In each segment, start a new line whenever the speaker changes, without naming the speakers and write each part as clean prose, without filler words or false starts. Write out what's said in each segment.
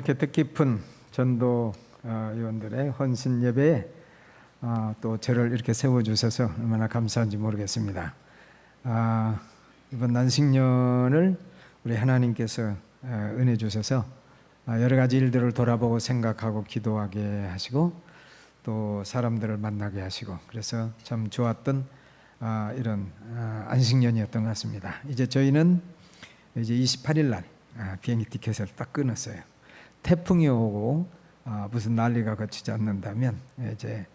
이렇게 뜻깊은 전도 위원들의 헌신 예배에 또 저를 이렇게 세워주셔서 얼마나 감사한지 모르겠습니다. 이번 난식년을 우리 하나님께서 은혜 주셔서 여러 가지 일들을 돌아보고 생각하고 기도하게 하시고 또 사람들을 만나게 하시고 그래서 참 좋았던 이런 안식년이었던 것 같습니다. 이제 저희는 이제 28일 날 비행기 티켓을 딱 끊었어요. 태풍이 오고 무슨 난리가 거치지 않는다면 이제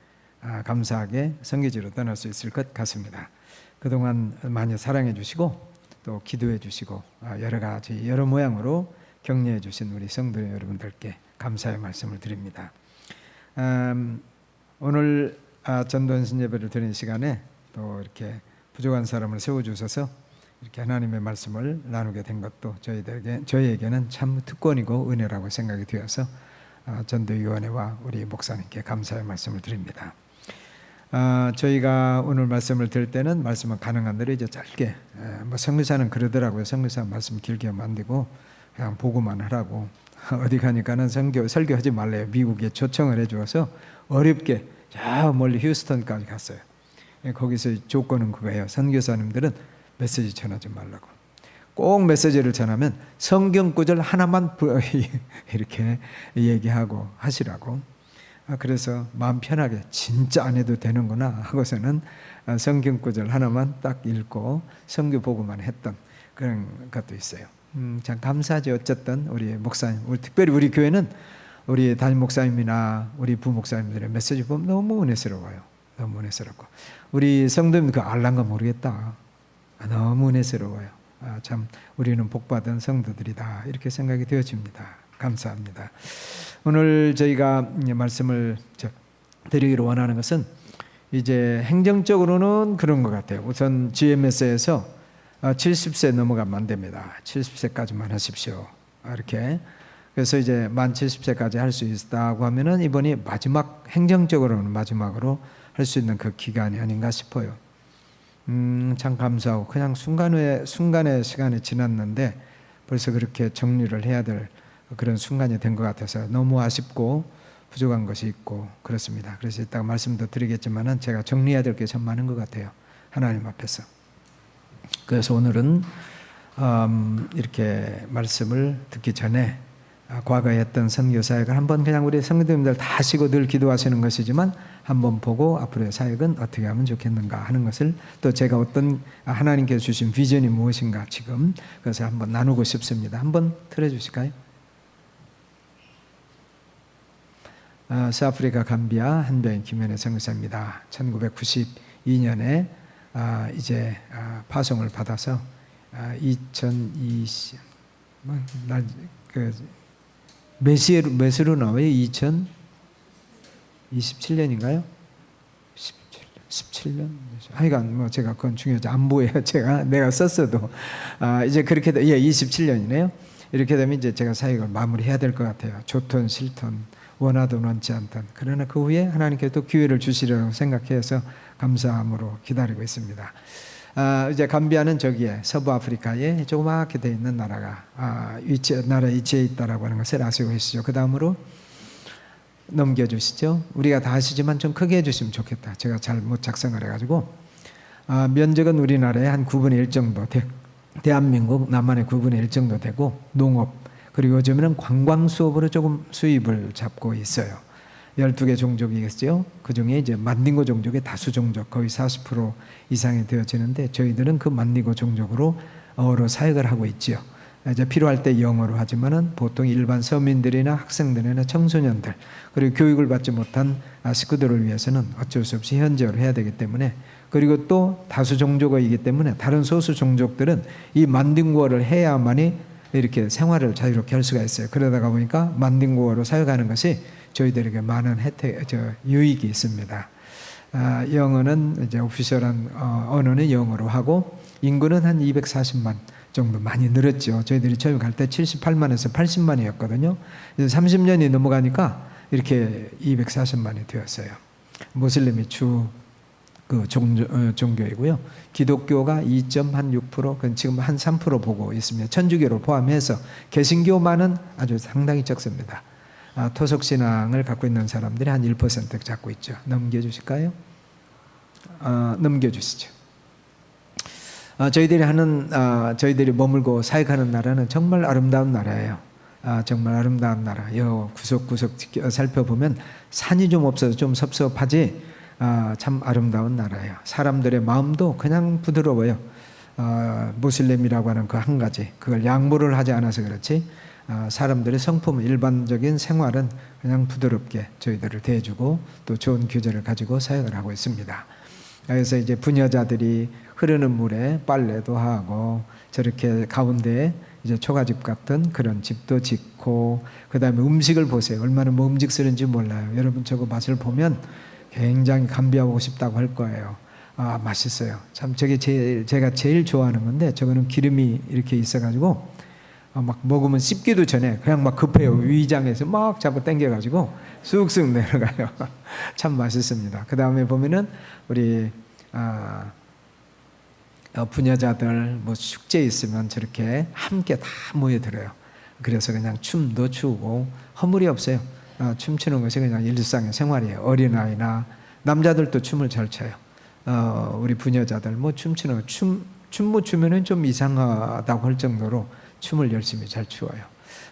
감사하게 선교지로 떠날 수 있을 것 같습니다. 그동안 많이 사랑해 주시고 또 기도해 주시고 여러 가지 여러 모양으로 격려해 주신 우리 성도 여러분들께 감사의 말씀을 드립니다. 오늘 전도헌신 예배를 드리는 시간에 또 이렇게 부족한 사람을 세워주셔서 이렇게 하나님의 말씀을 나누게 된 것도 저희에게는 참 특권이고 은혜라고 생각이 되어서 전도위원회와 우리 목사님께 감사의 말씀을 드립니다. 저희가 오늘 말씀을 들을 때는 말씀은 가능한 대로 이제 짧게 선교사는 그러더라고요. 선교사 말씀 길게 하면 안 되고 그냥 보고만 하라고. 어디 가니까는 설교하지 말래요. 미국에 초청을 해주어서 어렵게 저 멀리 휴스턴까지 갔어요. 거기서 조건은 그거예요. 선교사님들은 메시지 전하지 말라고. 꼭 메시지를 전하면 성경 구절 하나만 이렇게 얘기하고 하시라고. 그래서 마음 편하게 진짜 안 해도 되는구나 하고서는 성경 구절 하나만 딱 읽고 선교 보고만 했던 그런 것도 있어요. 참 감사하죠. 어쨌든 우리 목사님, 특별히 우리 교회는 우리 담임 목사님이나 우리 부목사님들의 메시지 보면 너무 은혜스러워요. 너무 은혜스럽고 우리 성도님 그거 알란가 모르겠다. 너무 은혜스러워요. 참 우리는 복받은 성도들이다 이렇게 생각이 되어집니다. 감사합니다. 오늘 저희가 말씀을 드리기로 원하는 것은 이제 행정적으로는 그런 것 같아요. 우선 GMS에서 70세 넘어가면 안 됩니다. 70세까지만 하십시오. 이렇게. 그래서 이제 만 70세까지 할 수 있다고 하면은 이번이 마지막 행정적으로는 마지막으로 할 수 있는 그 기간이 아닌가 싶어요. 참 감사하고 그냥 순간의 시간이 지났는데 벌써 그렇게 정리를 해야 될 그런 순간이 된 것 같아서 너무 아쉽고 부족한 것이 있고 그렇습니다. 그래서 이따가 말씀도 드리겠지만은 제가 정리해야 될 게 참 많은 것 같아요. 하나님 앞에서. 그래서 오늘은 이렇게 말씀을 듣기 전에 과거에 했던 선교 사역을 한번 그냥 우리 성도님들 다 하시고 늘 기도하시는 것이지만 한번 보고 앞으로의 사역은 어떻게 하면 좋겠는가 하는 것을 또 제가 어떤 하나님께서 주신 비전이 무엇인가 지금 그래서 한번 나누고 싶습니다. 한번 틀어주실까요? 서아프리카 감비아 한병 김현애 선교사입니다. 1992년에 이제 파송을 받아서 2020 몇으로 나와요? 2027년인가요? 17년? 하여간 제가 그건 중요하지 안 보여요. 내가 썼어도 이제 그렇게 27년이네요. 이렇게 되면 이제 제가 사역을 마무리해야 될 것 같아요. 좋든 싫든 원하든 원치 않든 그러나 그 후에 하나님께서 또 기회를 주시리라고 생각해서 감사함으로 기다리고 있습니다. 이제 감비아는 저기에 서부 아프리카에 조그맣게 되어 있는 나라가 나라에 위치해 있다라고 하는 것을 아시고 계시죠. 그 다음으로 넘겨주시죠. 우리가 다 아시지만 좀 크게 해주시면 좋겠다. 제가 잘못 작성을 해가지고 면적은 우리나라의 한 9분의 1 정도 대한민국 남한의 9분의 1 정도 되고 농업 그리고 요즘에는 관광 수업으로 조금 수입을 잡고 있어요. 12개 종족이겠죠. 그 중에 이제 만딩고 종족의 다수 종족 거의 40% 이상이 되어지는데 저희들은 그 만딩고 종족으로 사역을 하고 있지요. 이제 필요할 때 영어로 하지만은 보통 일반 서민들이나 학생들이나 청소년들 그리고 교육을 받지 못한 식구들을 위해서는 어쩔 수 없이 현지어로 해야 되기 때문에 그리고 또 다수 종족이기 때문에 다른 소수 종족들은 이 만딩고어를 해야만이 이렇게 생활을 자유롭게 할 수가 있어요. 그러다가 보니까 만딩고어로 사역하는 것이 저희들에게 많은 유익이 있습니다. 영어는 이제 오피셜한 언어는 영어로 하고 인구는 한 240만 정도 많이 늘었죠. 저희들이 처음 갈 때 78만에서 80만이었거든요. 이제 30년이 넘어가니까 이렇게 240만이 되었어요. 무슬림이 주 그 종교이고요. 기독교가 2.6%, 그건 지금 한 3% 보고 있습니다. 천주교를 포함해서 개신교만은 아주 상당히 적습니다. 토속신앙을 갖고 있는 사람들이 한 1% 잡고 있죠. 넘겨주실까요? 넘겨주시죠. 저희들이 머물고 사역하는 나라는 정말 아름다운 나라예요. 정말 아름다운 나라. 여 구석구석 살펴보면 산이 좀 없어서 좀 섭섭하지, 참 아름다운 나라예요. 사람들의 마음도 그냥 부드러워요. 무슬림이라고 하는 그 한 가지, 그걸 양보를 하지 않아서 그렇지, 사람들의 성품, 일반적인 생활은 그냥 부드럽게 저희들을 대해주고 또 좋은 규제를 가지고 사역을 하고 있습니다. 그래서 이제 부녀자들이 흐르는 물에 빨래도 하고, 저렇게 가운데에 이제 초가집 같은 그런 집도 짓고, 그 다음에 음식을 보세요. 얼마나 먹음직스러운지 몰라요. 여러분 저거 맛을 보면 굉장히 감비하고 싶다고 할 거예요. 맛있어요. 참 저게 제가 제일 좋아하는 건데, 저거는 기름이 이렇게 있어가지고 막 먹으면 씹기도 전에 그냥 막 급해요. 위장에서 막 잡아 당겨가지고 쑥쑥 내려가요. 참 맛있습니다. 그 다음에 보면은 우리 부녀자들 뭐 축제 있으면 저렇게 함께 다 모여들어요. 그래서 그냥 춤도 추고 허물이 없어요. 춤추는 것이 그냥 일상의 생활이에요. 어린아이나 남자들도 춤을 잘 춰요. 우리 부녀자들 뭐 춤추는 거, 춤 못 추면은 좀 이상하다고 할 정도로 춤을 열심히 잘 추어요.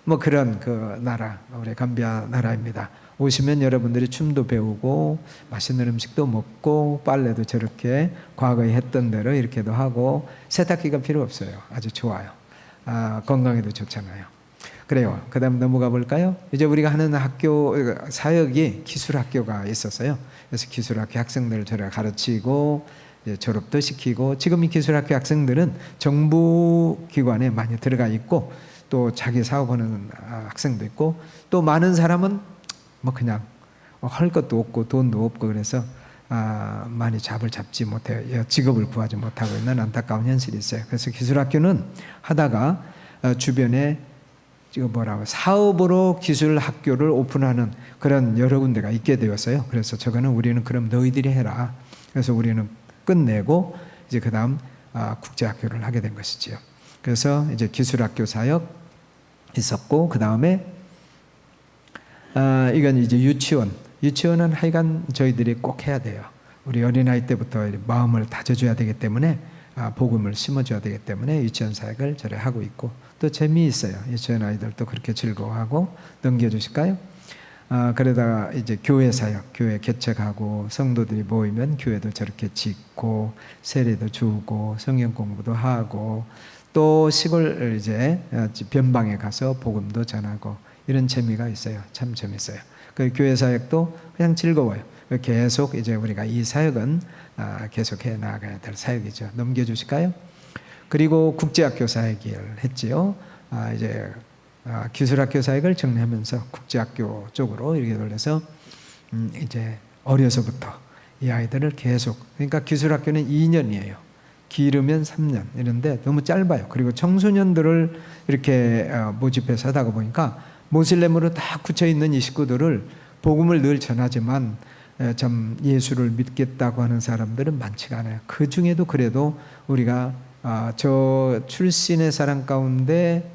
뭐 그런 그 나라, 우리 감비아 나라입니다. 오시면 여러분들이 춤도 배우고 맛있는 음식도 먹고 빨래도 저렇게 과거에 했던 대로 이렇게도 하고, 세탁기가 필요 없어요. 아주 좋아요. 건강에도 좋잖아요. 그래요. 그 다음 넘어가 볼까요? 이제 우리가 하는 학교 사역이 기술학교가 있었어요. 그래서 기술학교 학생들을 저희가 가르치고 졸업도 시키고, 지금 이 기술학교 학생들은 정부기관에 많이 들어가 있고 또 자기 사업하는 학생도 있고, 또 많은 사람은 뭐 그냥 할 것도 없고 돈도 없고 그래서 많이 잡을 잡지 못해요. 직업을 구하지 못하고 있는 안타까운 현실이 있어요. 그래서 기술학교는 하다가 주변에 지금 사업으로 기술학교를 오픈하는 그런 여러 군데가 있게 되었어요. 그래서 저거는 우리는 그럼 너희들이 해라. 그래서 우리는 끝내고 이제 그 다음 국제학교를 하게 된 것이지요. 그래서 이제 기술학교 사역 있었고, 그 다음에 이건 이제 유치원은 하여간 저희들이 꼭 해야 돼요. 우리 어린아이 때부터 마음을 다져줘야 되기 때문에, 복음을 심어줘야 되기 때문에 유치원 사역을 저래 하고 있고, 또 재미있어요. 유치원 아이들도 그렇게 즐거워하고. 넘겨주실까요? 그러다가 이제 교회 사역, 교회 개척하고 성도들이 모이면 교회도 저렇게 짓고 세례도 주고 성경 공부도 하고, 또 시골 이제 변방에 가서 복음도 전하고, 이런 재미가 있어요. 참 재밌어요. 그 교회 사역도 그냥 즐거워요. 계속 이제 우리가 이 사역은 계속해 나가야 될 사역이죠. 넘겨주실까요? 그리고 국제학교 사역을 했지요. 이제 기술학교 사역을 정리하면서 국제학교 쪽으로 이렇게 돌려서 이제 어려서부터 이 아이들을 계속, 그러니까 기술학교는 2년이에요. 길으면 3년 이런데 너무 짧아요. 그리고 청소년들을 이렇게 모집해서 하다가 보니까 모슬렘으로 다 굳혀 있는 이 식구들을 복음을 늘 전하지만 참 예수를 믿겠다고 하는 사람들은 많지가 않아요. 그 중에도 그래도 우리가 저 출신의 사람 가운데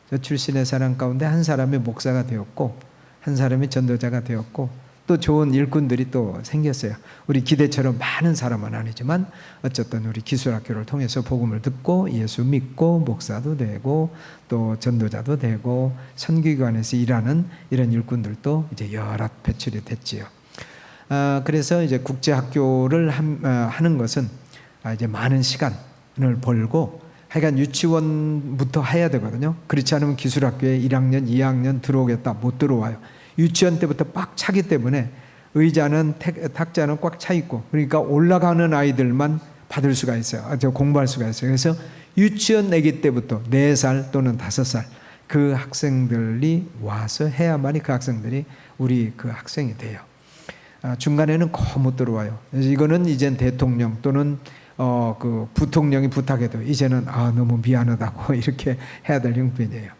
한 사람이 목사가 되었고, 한 사람이 전도자가 되었고, 또 좋은 일꾼들이 또 생겼어요. 우리 기대처럼 많은 사람은 아니지만 어쨌든 우리 기술학교를 통해서 복음을 듣고 예수 믿고 목사도 되고 또 전도자도 되고 선교기관에서 일하는 이런 일꾼들도 이제 여럿 배출이 됐지요. 그래서 이제 국제학교를 하는 것은 이제 많은 시간을 벌고, 하여간 유치원부터 해야 되거든요. 그렇지 않으면 기술학교에 1학년, 2학년 들어오겠다, 못 들어와요. 유치원 때부터 꽉 차기 때문에 의자는 탁자는 꽉 차 있고, 그러니까 올라가는 아이들만 받을 수가 있어요. 공부할 수가 있어요. 그래서 유치원 아기 때부터 4살 또는 5살 그 학생들이 와서 해야만이 그 학생들이 우리 그 학생이 돼요. 중간에는 거의 못 들어와요. 그래서 이거는 이젠 대통령 또는 그 부통령이 부탁해도 이제는 너무 미안하다고 이렇게 해야 될 형편이에요.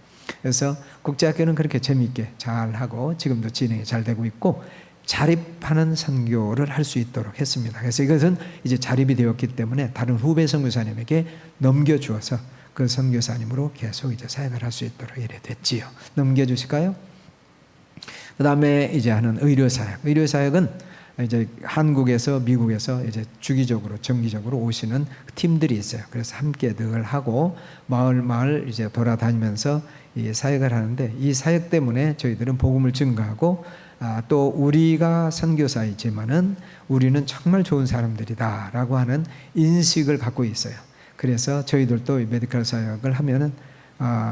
그래서 국제학교는 그렇게 재미있게 잘 하고 지금도 진행이 잘 되고 있고, 자립하는 선교를 할 수 있도록 했습니다. 그래서 이것은 이제 자립이 되었기 때문에 다른 후배 선교사님에게 넘겨주어서 그 선교사님으로 계속 이제 사역을 할 수 있도록 이래 됐지요. 넘겨주실까요? 그 다음에 이제 하는 의료사역. 의료사역은 이제 한국에서 미국에서 이제 주기적으로 정기적으로 오시는 팀들이 있어요. 그래서 함께 늘 하고 마을 이제 돌아다니면서 이 사역을 하는데, 이 사역 때문에 저희들은 복음을 증거하고 또 우리가 선교사이지만은 우리는 정말 좋은 사람들이다라고 하는 인식을 갖고 있어요. 그래서 저희들도 이 메디컬 사역을 하면은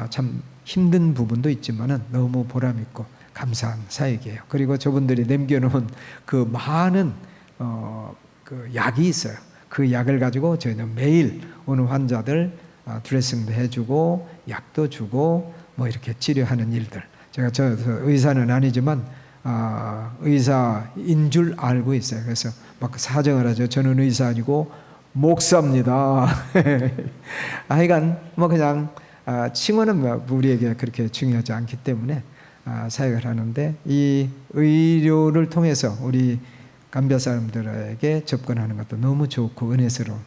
참 힘든 부분도 있지만은 너무 보람 있고 감사한 사역이에요. 그리고 저분들이 남겨놓은 그 많은 그 약이 있어요. 그 약을 가지고 저희는 매일 오는 환자들 드레싱도 해주고 약도 주고 뭐 이렇게 치료하는 일들. 제가 저 의사는 아니지만 의사인 줄 알고 있어요. 그래서 막 사정을 하죠. 저는 의사 아니고 목사입니다. 하여간 뭐 그냥 칭호는 우리에게 그렇게 중요하지 않기 때문에 사역을 하는데, 이 의료를 통해서 우리 감비아 사람들에게 접근하는 것도 너무 좋고 은혜스러운,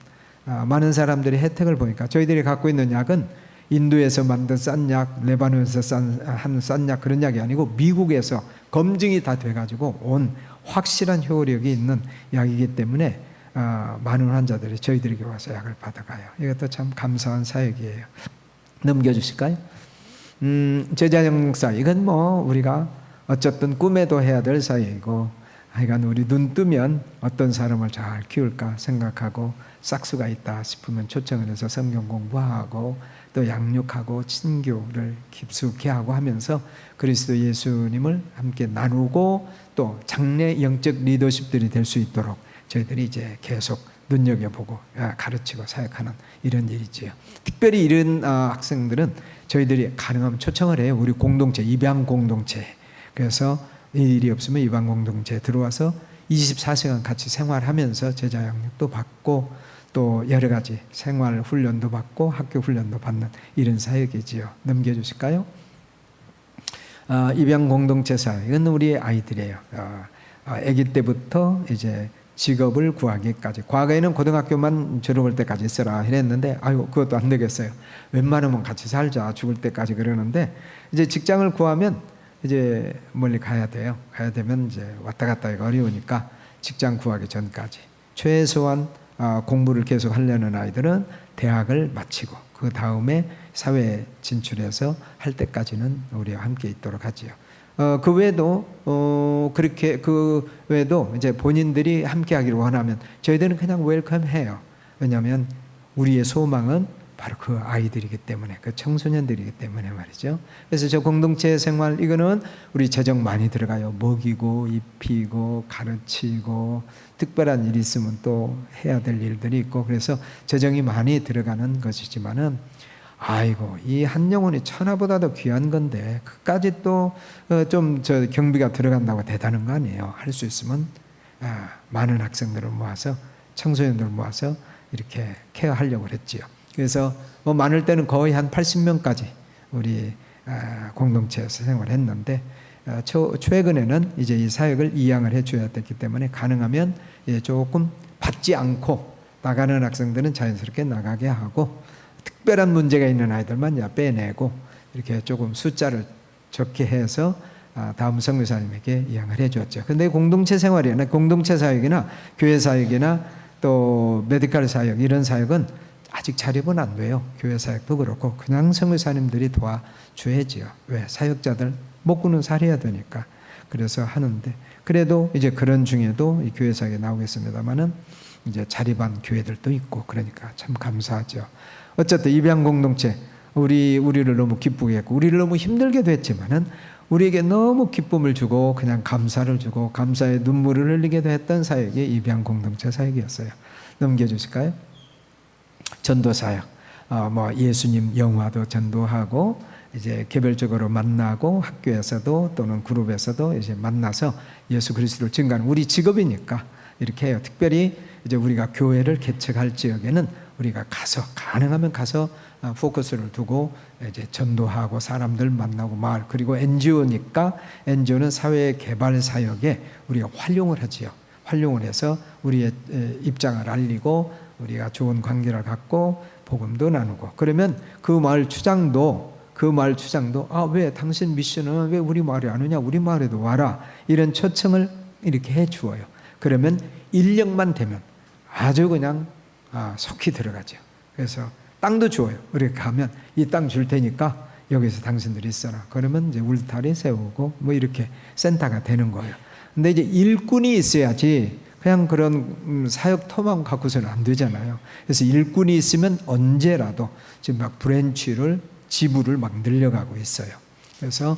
많은 사람들이 혜택을 보니까 저희들이 갖고 있는 약은 인도에서 만든 싼 약, 레바논에서 싼 약 그런 약이 아니고 미국에서 검증이 다 돼가지고 온 확실한 효력이 있는 약이기 때문에 많은 환자들이 저희들에게 와서 약을 받아가요. 이것도 참 감사한 사역이에요. 넘겨주실까요? 제자영사, 이건 뭐 우리가 어쨌든 꿈에도 해야 될 사역이고, 하여간 우리 눈 뜨면 어떤 사람을 잘 키울까 생각하고 싹수가 있다 싶으면 초청을 해서 성경 공부하고 또 양육하고 친교를 깊숙이 하고 하면서 그리스도 예수님을 함께 나누고 또 장래 영적 리더십들이 될 수 있도록 저희들이 이제 계속 눈여겨보고 가르치고 사역하는 이런 일이지요. 특별히 이런 학생들은 저희들이 가능하면 초청을 해요. 우리 공동체, 입양 공동체. 그래서 일이 없으면 입양 공동체에 들어와서 24시간 같이 생활하면서 제자 양육도 받고 또 여러 가지 생활 훈련도 받고 학교 훈련도 받는 이런 사역이지요. 넘겨주실까요? 입양 공동체 사역은 우리 아이들이에요. 아기 때부터 이제 직업을 구하기까지. 과거에는 고등학교만 졸업할 때까지 있어라 이랬는데, 아유 그것도 안 되겠어요. 웬만하면 같이 살자 죽을 때까지 그러는데, 이제 직장을 구하면 이제 멀리 가야 돼요. 가야 되면 이제 왔다 갔다 하기가 어려우니까 직장 구하기 전까지 최소한 공부를 계속 하려는 아이들은 대학을 마치고 그 다음에 사회에 진출해서 할 때까지는 우리와 함께 있도록 하지요. 그 외에도 그렇게 그 외에도 이제 본인들이 함께하기를 원하면 저희들은 그냥 웰컴해요. 왜냐하면 우리의 소망은 바로 그 아이들이기 때문에, 그 청소년들이기 때문에 말이죠. 그래서 저 공동체 생활, 이거는 우리 재정 많이 들어가요. 먹이고 입히고 가르치고 특별한 일이 있으면 또 해야 될 일들이 있고, 그래서 재정이 많이 들어가는 것이지만은 아이고 이 한 영혼이 천하보다도 귀한 건데 그까지 또 좀 저 경비가 들어간다고 대단한 거 아니에요. 할 수 있으면 많은 학생들을 모아서 청소년들을 모아서 이렇게 케어하려고 했지요. 그래서 뭐 많을 때는 거의 한 80명까지 우리 공동체에서 생활했는데, 최근에는 이제 이 사역을 이양을 해줘야 됐기 때문에 가능하면 조금 받지 않고 나가는 학생들은 자연스럽게 나가게 하고, 특별한 문제가 있는 아이들만 빼내고 이렇게 조금 숫자를 적게 해서 다음 선교사님에게 이양을 해줬죠. 근데 공동체 생활이나 공동체 사역이나 교회 사역이나 또 메디컬 사역, 이런 사역은 아직 자립은 안 돼요. 교회 사역도 그렇고 그냥 선교사님들이 도와줘야지요. 왜? 사역자들 먹고는 살아야 되니까. 그래서 하는데, 그래도 이제 그런 중에도 이 교회 사역에 나오겠습니다만은 이제 자립한 교회들도 있고, 그러니까 참 감사하죠. 어쨌든 입양 공동체, 우리를 너무 기쁘게 했고 우리를 너무 힘들게도 했지만은 우리에게 너무 기쁨을 주고 그냥 감사를 주고 감사의 눈물을 흘리게도 했던 사역이 입양 공동체 사역이었어요. 넘겨주실까요? 전도 사역, 뭐 예수님 영화도 전도하고 이제 개별적으로 만나고 학교에서도 또는 그룹에서도 이제 만나서 예수 그리스도를 증거하는 우리 직업이니까 이렇게 해요. 특별히 이제 우리가 교회를 개척할 지역에는 우리가 가서 가능하면 가서 포커스를 두고 이제 전도하고 사람들 만나고 마을, 그리고 NGO니까 NGO는 사회 개발 사역에 우리가 활용을 하지요. 활용을 해서 우리의 입장을 알리고 우리가 좋은 관계를 갖고 복음도 나누고, 그러면 그 마을 추장도 왜 당신 미션은 왜 우리 마을에 안 오냐, 우리 마을에도 와라, 이런 초청을 이렇게 해 주어요. 그러면 인력만 되면 아주 그냥 속히 들어가죠. 그래서 땅도 주어요. 우리가 가면 이 땅 줄 테니까 여기서 당신들이 있어라. 그러면 이제 울타리 세우고 뭐 이렇게 센터가 되는 거예요. 근데 이제 일꾼이 있어야지 그냥 그런 사역터만 갖고서는 안 되잖아요. 그래서 일꾼이 있으면 언제라도 지금 막 브랜치를, 지부를 막 늘려가고 있어요. 그래서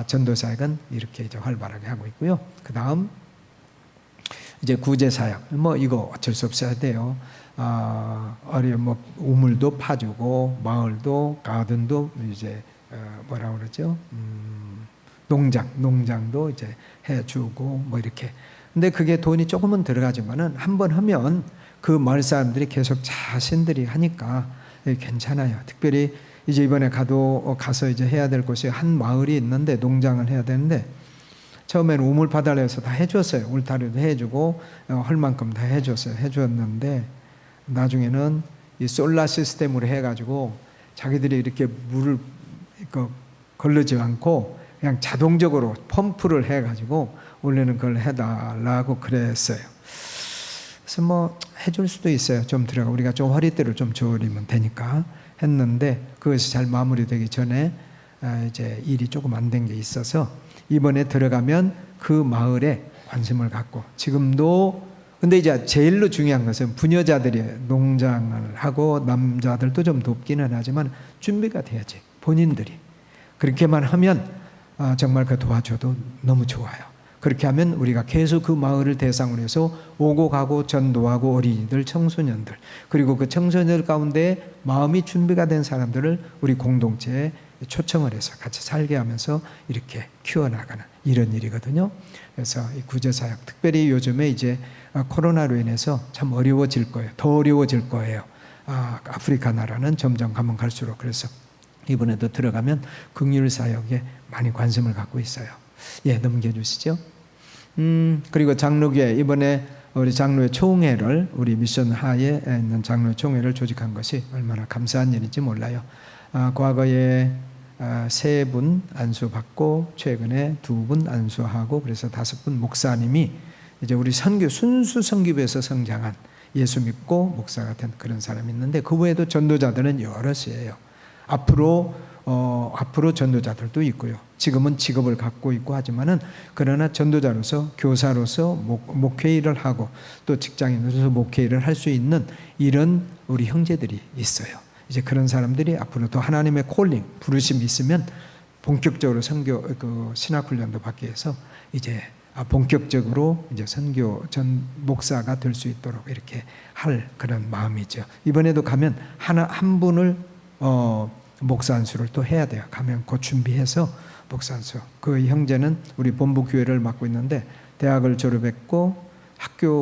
전도사역은 이렇게 이제 활발하게 하고 있고요. 그 다음 이제 구제사역, 뭐 이거 어쩔 수 없어야 돼요. 뭐 우물도 파주고 마을도 가든도 이제 뭐라 그러죠? 농장도 이제 해주고 뭐 이렇게. 근데 그게 돈이 조금은 들어가지만은 한번 하면 그 마을 사람들이 계속 자신들이 하니까 괜찮아요. 특별히 이제 이번에 가서 이제 해야 될 곳이 한 마을이 있는데 농장을 해야 되는데, 처음에는 우물 파달래서 다 해줬어요. 울타리도 해주고 할 만큼 다 해줬는데 나중에는 이 솔라 시스템으로 해가지고 자기들이 이렇게 물을 걸르지 않고 그냥 자동적으로 펌프를 해가지고 원래는 그걸 해달라고 그랬어요. 그래서 뭐 해줄 수도 있어요. 좀 들어가 우리가 좀 허리띠를 좀 조리면 되니까 했는데, 그것이 잘 마무리되기 전에 이제 일이 조금 안 된 게 있어서 이번에 들어가면 그 마을에 관심을 갖고, 지금도 근데 이제 제일로 중요한 것은 부녀자들이 농장을 하고 남자들도 좀 돕기는 하지만 준비가 돼야지. 본인들이 그렇게만 하면 정말 그 도와줘도 너무 좋아요. 그렇게 하면 우리가 계속 그 마을을 대상으로 해서 오고 가고 전도하고 어린이들, 청소년들, 그리고 그 청소년들 가운데 마음이 준비가 된 사람들을 우리 공동체에 초청을 해서 같이 살게 하면서 이렇게 키워나가는 이런 일이거든요. 그래서 이 구제사역, 특별히 요즘에 이제 코로나로 인해서 참 어려워질 거예요. 더 어려워질 거예요. 아프리카 나라는 점점 가면 갈수록. 그래서 이번에도 들어가면 긍휼 사역에 많이 관심을 갖고 있어요. 예, 넘겨주시죠. 그리고 장로교회, 이번에 우리 장로회 총회를, 우리 미션 하에 있는 장로회 총회를 조직한 것이 얼마나 감사한 일인지 몰라요. 과거에 3분 안수받고 최근에 2분 안수하고, 그래서 5분 목사님이 이제 우리 순수 선교부에서 성장한 예수 믿고 목사가 된 그런 사람이 있는데, 그 외에도 전도자들은 여럿이에요. 앞으로 전도자들도 있고요. 지금은 직업을 갖고 있고 하지만은, 그러나 전도자로서, 교사로서 목회 일을 하고 또 직장인으로서 목회 일을 할 수 있는 이런 우리 형제들이 있어요. 이제 그런 사람들이 앞으로 더 하나님의 콜링, 부르심이 있으면 본격적으로 신학 훈련도 받기 위해서 이제 본격적으로 이제 전 목사가 될 수 있도록 이렇게 할 그런 마음이죠. 이번에도 가면 한 분을 목사 안수를 또 해야 돼요. 가면 곧 준비해서 목사 안수. 그 형제는 우리 본부 교회를 맡고 있는데 대학을 졸업했고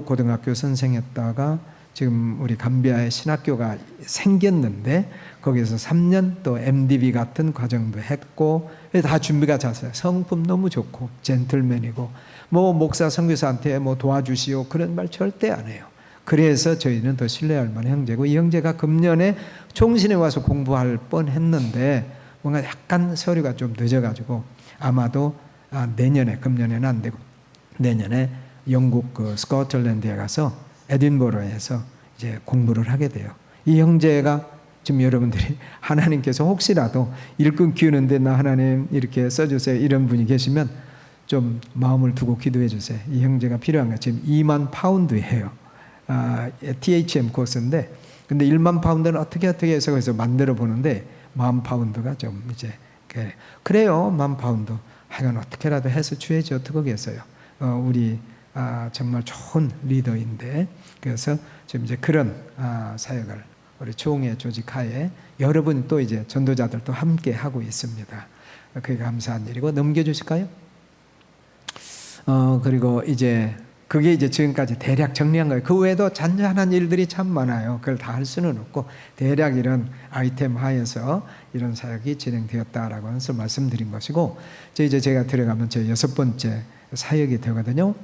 고등학교 선생했다가 지금 우리 감비아에 신학교가 생겼는데 거기서 3년 또 MDB 같은 과정도 했고, 다 준비가 잤어요. 성품 너무 좋고 젠틀맨이고, 뭐 목사 선교사한테 뭐 도와주시오 그런 말 절대 안 해요. 그래서 저희는 더 신뢰할 만한 형제고, 이 형제가 금년에 총신에 와서 공부할 뻔했는데 뭔가 약간 서류가 좀 늦어가지고 아마도 금년에는 안 되고 내년에 영국 스코틀랜드에 가서 에딘버러에서 이제 공부를 하게 돼요. 이 형제가 지금 여러분들이 하나님께서 혹시라도 일꾼 키우는데 나 하나님 이렇게 써주세요 이런 분이 계시면 좀 마음을 두고 기도해 주세요. 이 형제가 필요한 거 지금 2만 파운드예요. THM 코스인데, 근데 1만 파운드는 어떻게 해서 그래서 만들어 보는데 10,000파운드가 좀 이제 그래요. 10,000파운드 하여간 어떻게라도 해서 주야지 어떡하겠어요. 우리 정말 좋은 리더인데, 그래서 지금 이제 그런 사역을 우리 총회 조직하에 여러분 또 이제 전도자들도 함께 하고 있습니다. 그게 감사한 일이고, 넘겨주실까요? 그리고 이제 그게 이제 지금까지 대략 정리한 거예요. 그 외에도 잔잔한 일들이 참 많아요. 그걸 다 할 수는 없고 대략 이런 아이템 하에서 이런 사역이 진행되었다라고 해서 말씀드린 것이고, 이제 제가 들어가면 제 6번째 사역이 되거든요.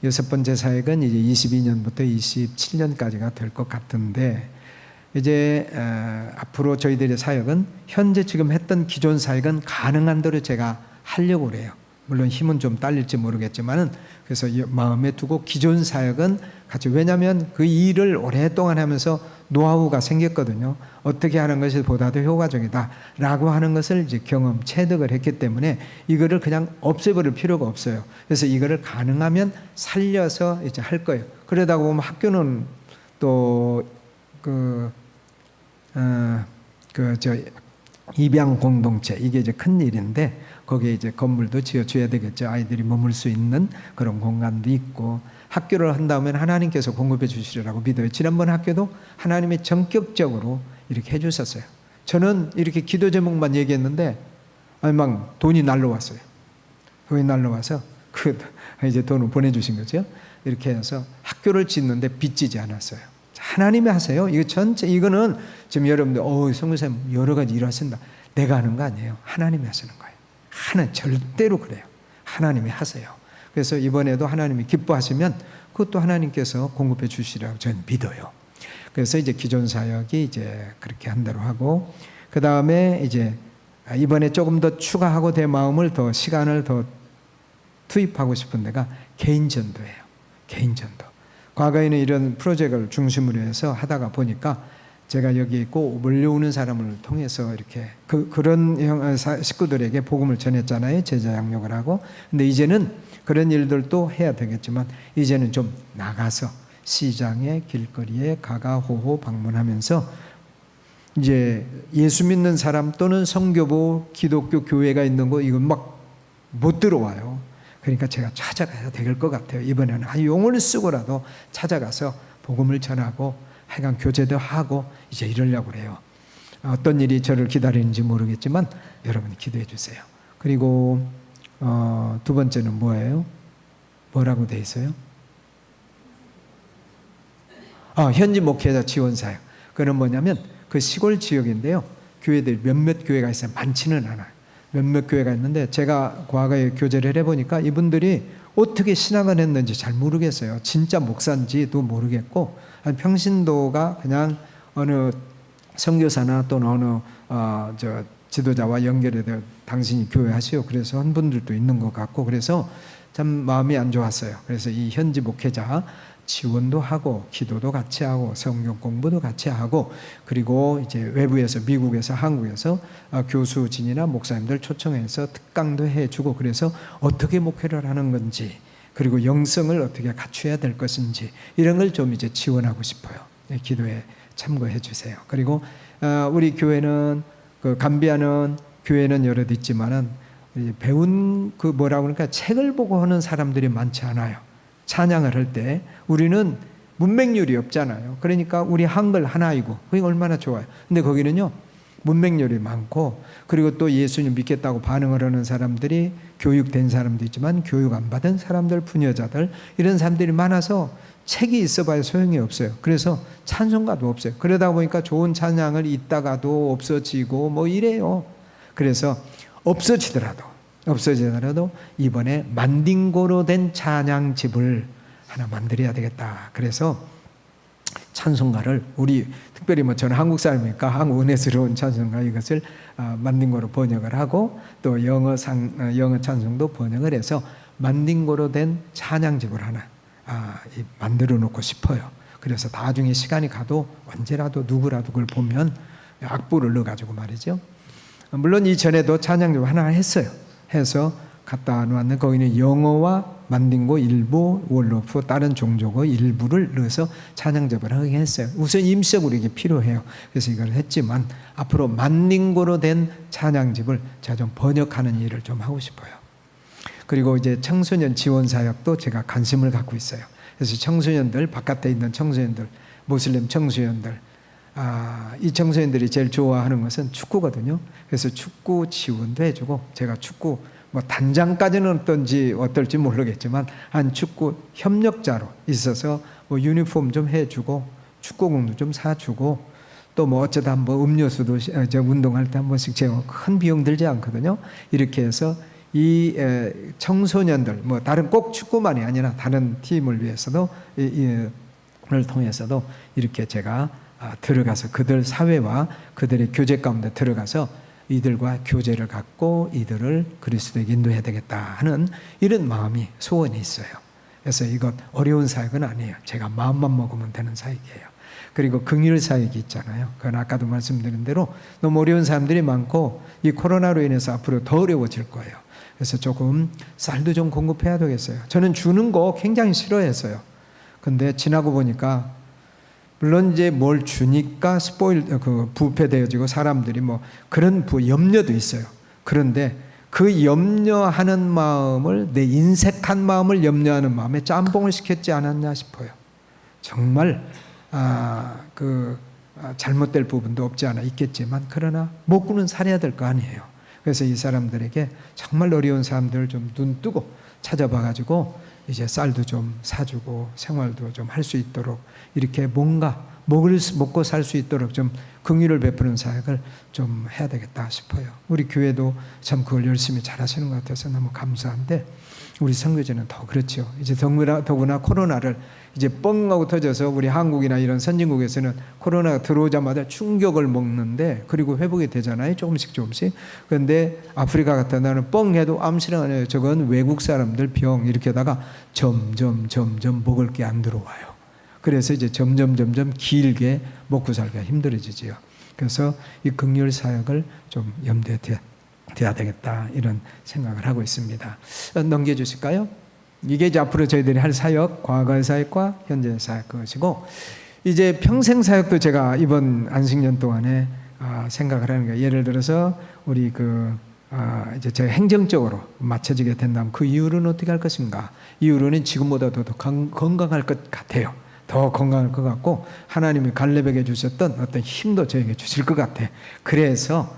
6번째 사역은 이제 22년부터 27년까지가 될 것 같은데, 이제 앞으로 저희들의 사역은 현재 지금 했던 기존 사역은 가능한 대로 제가 하려고 그래요. 물론 힘은 좀 딸릴지 모르겠지만은, 그래서 마음에 두고 기존 사역은 같이, 왜냐하면 그 일을 오랫동안 하면서 노하우가 생겼거든요. 어떻게 하는 것이 보다 더 효과적이다라고 하는 것을 이제 경험, 체득을 했기 때문에 이거를 그냥 없애버릴 필요가 없어요. 그래서 이거를 가능하면 살려서 이제 할 거예요. 그러다 보면 학교는 또 입양 공동체, 이게 이제 큰 일인데 거기에 이제 건물도 지어줘야 되겠죠. 아이들이 머물 수 있는 그런 공간도 있고, 학교를 한다면 하나님께서 공급해 주시리라고 믿어요. 지난번 학교도 하나님이 전격적으로 이렇게 해주셨어요. 저는 이렇게 기도 제목만 얘기했는데 막 돈이 날라왔어요. 돈이 날라와서 이제 돈을 보내주신 거죠. 이렇게 해서 학교를 짓는데 빚지지 않았어요. 하나님이 하세요. 이거 전체, 이거는 지금 여러분들 성교사님 여러 가지 일하신다, 내가 하는 거 아니에요. 하나님이 하시는 거예요. 절대로 그래요. 하나님이 하세요. 그래서 이번에도 하나님이 기뻐하시면 그것도 하나님께서 공급해 주시라고 저는 믿어요. 그래서 이제 기존 사역이 이제 그렇게 한 대로 하고, 그 다음에 이제 이번에 조금 더 추가하고 내 마음을 더 시간을 더 투입하고 싶은 데가 개인전도예요. 개인전도. 과거에는 이런 프로젝트를 중심으로 해서 하다가 보니까 제가 여기 있고 몰려오는 사람을 통해서 이렇게 그런 식구들에게 복음을 전했잖아요. 제자 양육을 하고. 근데 이제는 그런 일들도 해야 되겠지만 이제는 좀 나가서 시장에, 길거리에 가가호호 방문하면서 이제 예수 믿는 사람 또는 성교부 기독교 교회가 있는 거 이건 막 못 들어와요. 그러니까 제가 찾아가야 될 것 같아요. 이번에는 용을 쓰고라도 찾아가서 복음을 전하고 하여간 교제도 하고 이제 이러려고 그래요. 어떤 일이 저를 기다리는지 모르겠지만 여러분이 기도해 주세요. 그리고 두 번째는 뭐예요? 뭐라고 돼 있어요? 현지 목회자 지원 사역. 그건 뭐냐면 그 시골 지역인데요. 교회들 몇몇 교회가 있어요. 많지는 않아요. 몇몇 교회가 있는데 제가 과거에 교제를 해보니까 이분들이 어떻게 신앙을 했는지 잘 모르겠어요. 진짜 목사인지도 모르겠고, 평신도가 그냥 어느 선교사나 또는 어느 지도자와 연결이 되어 당신이 교회하시오 그래서 한 분들도 있는 것 같고, 그래서 참 마음이 안 좋았어요. 그래서 이 현지 목회자 지원도 하고 기도도 같이 하고 성경 공부도 같이 하고, 그리고 이제 외부에서 미국에서 한국에서 교수진이나 목사님들 초청해서 특강도 해주고, 그래서 어떻게 목회를 하는 건지 그리고 영성을 어떻게 갖춰야 될 것인지 이런 걸 좀 이제 지원하고 싶어요. 기도에 참고해 주세요. 그리고 우리 교회는 감비아는 교회는 여럿 있지만은 배운 뭐라고 그러니까 책을 보고 하는 사람들이 많지 않아요. 찬양을 할 때 우리는 문맹률이 없잖아요. 그러니까 우리 한글 하나이고 그게 얼마나 좋아요. 근데 거기는요 문맹률이 많고, 그리고 또 예수님 믿겠다고 반응을 하는 사람들이 교육된 사람도 있지만 교육 안 받은 사람들, 부녀자들 이런 사람들이 많아서 책이 있어봐야 소용이 없어요. 그래서 찬송가도 없어요. 그러다 보니까 좋은 찬양을 있다가도 없어지고 뭐 이래요. 그래서 없어지더라도 이번에 만딩고로 된 찬양집을 하나 만들어야 되겠다. 그래서 찬송가를 우리 특별히 저는 한국 사람이니까 한국 은혜스러운 찬송가 이것을 만딩고로 번역을 하고 또 영어 찬송도 번역을 해서 만딩고로 된 찬양집을 하나 만들어 놓고 싶어요. 그래서 나중에 시간이 가도 언제라도 누구라도 그걸 보면 악보를 넣어가지고 말이죠. 물론 이전에도 찬양집 하나 했어요. 해서 갖다 놓았는데 거기는 영어와 만딩고 일부, 월로프 다른 종족의 일부를 넣어서 찬양집을 하게 했어요. 우선 임시적으로 이게 필요해요. 그래서 이걸 했지만 앞으로 만딩고로 된 찬양집을 제가 좀 번역하는 일을 좀 하고 싶어요. 그리고 이제 청소년 지원 사역도 제가 관심을 갖고 있어요. 그래서 청소년들, 바깥에 있는 청소년들, 모슬림 청소년들, 이 청소년들이 제일 좋아하는 것은 축구거든요. 그래서 축구 지원도 해주고 제가 축구 뭐 단장까지는 어떨지 모르겠지만 한 축구 협력자로 있어서 뭐 유니폼 좀 해주고 축구공도 좀 사주고 또 뭐 어쩌다 뭐 음료수도 운동할 때 한 번씩 제가 큰 비용 들지 않거든요. 이렇게 해서 이 청소년들 뭐 다른 꼭 축구만이 아니라 다른 팀을 위해서도 을 통해서도 이렇게 제가 들어가서 그들 사회와 그들의 교제 가운데 들어가서 이들과 교제를 갖고 이들을 그리스도에게 인도해야 되겠다 하는 이런 마음이 소원이 있어요. 그래서 이것 어려운 사역은 아니에요. 제가 마음만 먹으면 되는 사역이에요. 그리고 긍휼 사역이 있잖아요. 그건 아까도 말씀드린 대로 너무 어려운 사람들이 많고 이 코로나로 인해서 앞으로 더 어려워질 거예요. 그래서 조금 쌀도 좀 공급해야 되겠어요. 저는 주는 거 굉장히 싫어했어요. 근데 지나고 보니까 물론 이제 뭘 주니까 부패되어지고 사람들이 뭐 그런 염려도 있어요. 그런데 그 염려하는 마음을 내 인색한 마음을 염려하는 마음에 짬뽕을 시켰지 않았나 싶어요. 정말 잘못될 부분도 없지 않아 있겠지만 그러나 먹고는 살아야 될 거 아니에요. 그래서 이 사람들에게 정말 어려운 사람들을 좀 눈 뜨고 찾아봐 가지고 이제 쌀도 좀 사주고 생활도 좀 할 수 있도록 이렇게 뭔가 먹고 살 수 있도록 좀 긍휼을 베푸는 사역을 좀 해야 되겠다 싶어요. 우리 교회도 참 그걸 열심히 잘하시는 것 같아서 너무 감사한데 우리 선교제는 더 그렇죠. 이제 더구나 코로나를 이제 뻥하고 터져서 우리 한국이나 이런 선진국에서는 코로나가 들어오자마자 충격을 먹는데 그리고 회복이 되잖아요. 조금씩. 그런데 아프리카 같은 데는 뻥해도 암시는 아니에요. 저건 외국 사람들 병 이렇게 하다가 점점 먹을 게 안 들어와요. 그래서 이제 점점 길게 먹고 살기가 힘들어지지요. 그래서 이 긍휼 사역을 좀 염두에 돼야 되겠다 이런 생각을 하고 있습니다. 넘겨주실까요? 이게 이제 앞으로 저희들이 할 사역, 과거의 사역과 현재의 사역 그것이고 이제 평생 사역도 제가 이번 안식년 동안에 생각을 하는 거예요. 예를 들어서 우리 이제 제가 행정적으로 맞춰지게 된다면 그 이후로는 어떻게 할 것인가? 이후로는 지금보다 더 건강할 것 같아요. 더 건강할 것 같고 하나님이 갈렙에게 주셨던 어떤 힘도 저에게 주실 것 같아. 그래서